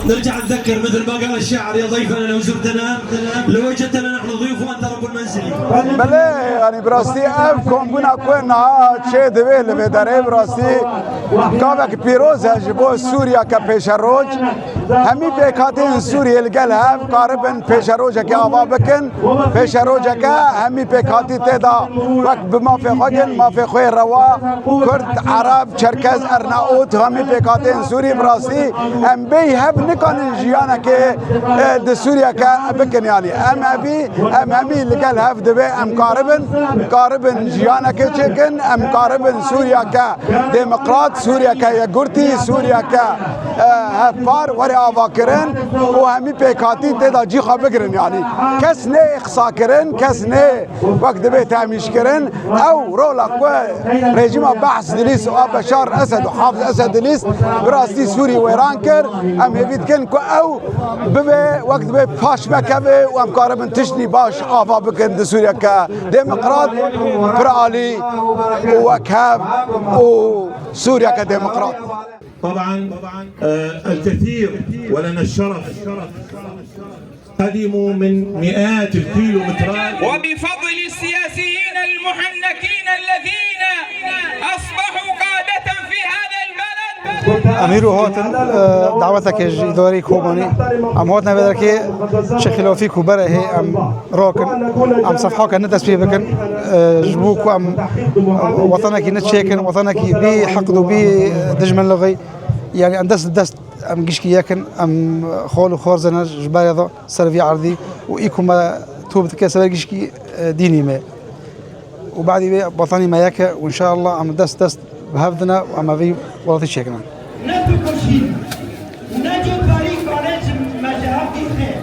نرجع نذكر مثل ما قال الشاعر يا ضيفنا لو زرتنا لوجدتنا نحن ضيوف وانت رب المنزل. بله يعني براستی افکم بنا کونا چه دوی لبدره براستی کاوک پیروز جبو سوریا که پیش روج همی پیکاتین سوریه لگل هف قاربن پیش روج که آوا بکن پیش روج که همی پیکاتی تدا وقت بما فی خودن ما فی خوی روا کرد عرب چرکز ارناؤوت همی پیکاتین سوری براستی ام بی هف نکنن جیانا که د سوریا که بکن یعنی ام همی لگل هف دبی ام قاربن جیانا که چکن ام قاربن سوریا که دموکرات سوریا که یگورتی سوریا که هفار وری آوا کرن و همی پیکاتی تدا جی خواه بگرن یعنی کس نه اقصا کرن کس نه وقت دبی تامیش کرن او رولا رژیم بحث دلیس و بشار اسد و حافظ اسد دلیس براستی سوری ویران کر ام هفید کن که او ببی وقت دبی پاش مکبه و ام قاربن تشنی باش آوا بکن د سوریا که دموکرات برالي وكاب وسوريا كديمقراط. طبعا الكثير ولنا الشرف قدموا من مئات الكيلومترات وبفضل السياسيين المحنكين الذين أصبحوا قادة في هذا البلد. أميرو هوتن دعوتك إداري كوباني أم هوتنا بدركي شكله في كبره هي أم روكن أم صفحة كان ندرس فيه بكن جبوك أم وطنك نتشيكن وطنك بي حقد وبي دجمن لغي يعني دست أم جيشكي يكن أم خول وخورزنا جبايضة سرفي عرضي وإيكم ما توبت كسر جيشكي ديني ما وبعد وطني ما يك وإن شاء الله أم دست بهفدنا وأما في ولا تشيكنا. نتو كشي ونجو طريق على مجال خير